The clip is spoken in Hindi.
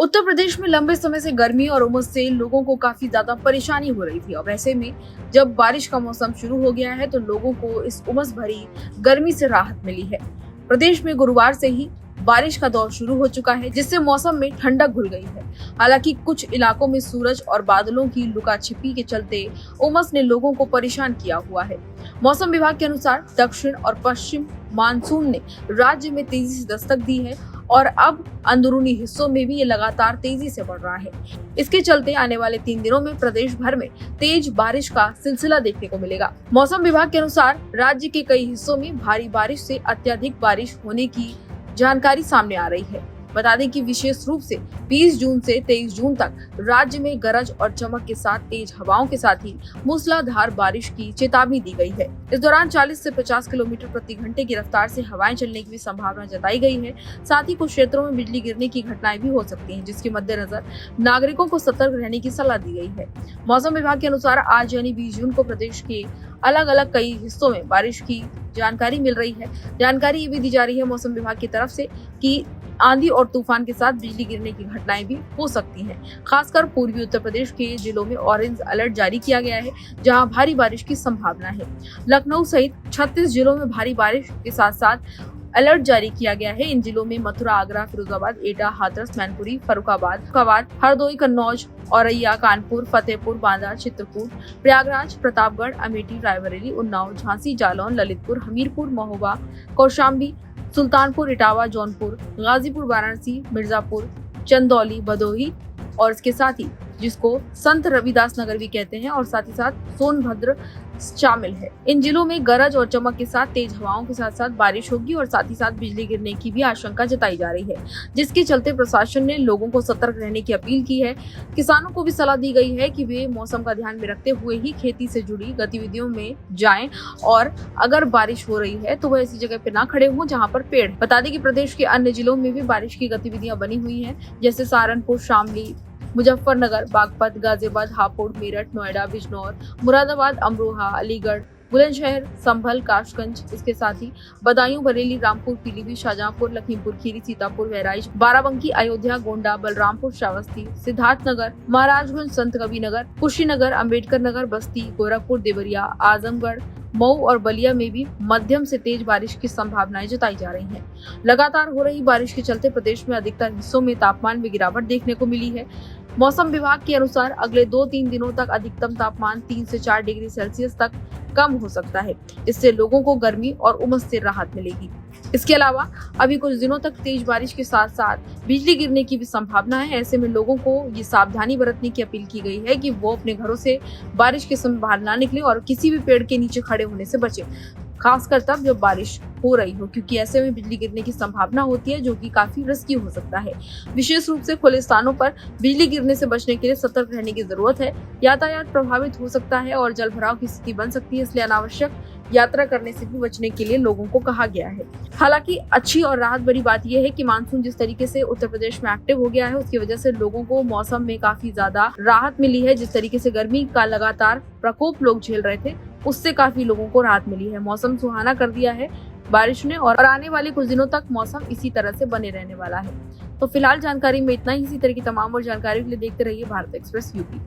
उत्तर प्रदेश में लंबे समय से गर्मी और उमस से लोगों को काफी ज्यादा परेशानी हो रही थी और ऐसे में जब बारिश का मौसम शुरू हो गया है तो लोगों को इस उमस भरी गर्मी से राहत मिली है। प्रदेश में गुरुवार से ही बारिश का दौर शुरू हो चुका है, जिससे मौसम में ठंडक घुल गई है। हालांकि कुछ इलाकों में सूरज और बादलों की लुका-छिपी के चलते उमस ने लोगों को परेशान किया हुआ है। मौसम विभाग के अनुसार दक्षिण और पश्चिम मानसून ने राज्य में तेजी से दस्तक दी है और अब अंदरूनी हिस्सों में भी ये लगातार तेजी से बढ़ रहा है। इसके चलते आने वाले 3 दिनों में प्रदेश भर में तेज बारिश का सिलसिला देखने को मिलेगा। मौसम विभाग के अनुसार राज्य के कई हिस्सों में भारी बारिश से अत्यधिक बारिश होने की जानकारी सामने आ रही है। बता दें कि विशेष रूप से 20 जून से 23 जून तक राज्य में गरज और चमक के साथ तेज हवाओं के साथ ही मूसलाधार बारिश की चेतावनी दी गई है। इस दौरान 40 से 50 किलोमीटर प्रति घंटे की रफ्तार से हवाएं चलने की भी संभावना जताई गई है। साथ ही कुछ क्षेत्रों में बिजली गिरने की घटनाएं भी हो सकती हैं, जिसके मद्देनजर नागरिकों को सतर्क रहने की सलाह दी गई है। मौसम विभाग के अनुसार आज यानी 20 जून को प्रदेश के अलग अलग कई हिस्सों में बारिश की जानकारी मिल रही है। जानकारी ये भी दी जा रही है मौसम विभाग की तरफ से कि आंधी और तूफान के साथ बिजली गिरने की घटनाएं भी हो सकती हैं। खासकर पूर्वी उत्तर प्रदेश के जिलों में ऑरेंज अलर्ट जारी किया गया है, जहां भारी बारिश की संभावना है। लखनऊ सहित 36 जिलों में भारी बारिश के साथ साथ अलर्ट जारी किया गया है। इन जिलों में मथुरा, आगरा, फिरोजाबाद, एटा, हाथरस, मैनपुरी, फर्रुखाबाद, हरदोई, कन्नौज, औरैया, कानपुर, फतेहपुर, बांदा, चित्रकूट, प्रयागराज, प्रतापगढ़, अमेठी, रायबरेली, उन्नाव, झांसी, जालौन, ललितपुर, हमीरपुर, महोबा, कौशाम्बी, सुल्तानपुर, इटावा, जौनपुर, गाजीपुर, वाराणसी, मिर्जापुर, चंदौली, भदोही और इसके साथ ही जिसको संत रविदास नगर भी कहते हैं और साथ ही साथ सोनभद्र शामिल है। इन जिलों में गरज और चमक के साथ तेज हवाओं के साथ साथ बारिश होगी और साथ ही साथ बिजली गिरने की भी आशंका जताई जा रही है, जिसके चलते प्रशासन ने लोगों को सतर्क रहने की अपील की है। किसानों को भी सलाह दी गई है कि वे मौसम का ध्यान में रखते हुए ही खेती से जुड़ी गतिविधियों में जाएं और अगर बारिश हो रही है तो वह ऐसी जगह पे ना खड़े हों जहां पर पेड़। बता दें कि प्रदेश के अन्य जिलों में भी बारिश की गतिविधियां बनी हुई है, जैसे सहारनपुर, शामली, मुजफ्फरनगर, बागपत, गाजियाबाद, हापुड़, मेरठ, नोएडा, बिजनौर, मुरादाबाद, अमरोहा, अलीगढ़, बुलंदशहर, संभल, कासगंज, इसके साथ ही बदायूं, बरेली, रामपुर, पीलीभीत, शाहजहांपुर, लखीमपुर खीरी, सीतापुर, बहराइच, बाराबंकी, अयोध्या, गोंडा, बलरामपुर, श्रावस्ती, सिद्धार्थनगर, महाराजगंज, संत कबीरनगर, कुशीनगर, अम्बेडकर नगर, बस्ती, गोरखपुर, देवरिया, आजमगढ़, मऊ और बलिया में भी मध्यम से तेज बारिश की संभावनाएं जताई जा रही हैं। लगातार हो रही बारिश के चलते प्रदेश में अधिकतर हिस्सों में तापमान में गिरावट देखने को मिली है। मौसम विभाग के अनुसार अगले 2-3 दिनों तक अधिकतम तापमान 3 से 4 डिग्री सेल्सियस तक कम हो सकता है। इससे लोगों को गर्मी और उमस से राहत मिलेगी। इसके अलावा अभी कुछ दिनों तक तेज बारिश के साथ साथ बिजली गिरने की भी संभावना है। ऐसे में लोगों को ये सावधानी बरतने की अपील की गई है कि वो अपने घरों से बारिश के समय बाहर ना निकले और किसी भी पेड़ के नीचे खड़े होने से बचे, खासकर तब जब बारिश हो रही हो, क्योंकि ऐसे में बिजली गिरने की संभावना होती है, जो कि काफी रिस्की हो सकता है। विशेष रूप से खुले स्थानों पर बिजली गिरने से बचने के लिए सतर्क रहने की जरूरत है। यातायात प्रभावित हो सकता है और जलभराव की स्थिति बन सकती है, इसलिए अनावश्यक यात्रा करने से भी बचने के लिए लोगों को कहा गया है। हालांकि अच्छी और राहत भरी बात यह है कि मानसून जिस तरीके से उत्तर प्रदेश में एक्टिव हो गया है, उसकी वजह से लोगों को मौसम में काफी ज्यादा राहत मिली है। जिस तरीके से गर्मी का लगातार प्रकोप लोग झेल रहे थे, उससे काफी लोगों को राहत मिली है। मौसम सुहाना कर दिया है बारिश ने और आने वाले कुछ दिनों तक मौसम इसी तरह से बने रहने वाला है। तो फिलहाल जानकारी में इतना ही। इसी तरह की तमाम और जानकारी के लिए देखते रहिए भारत एक्सप्रेस यूपी।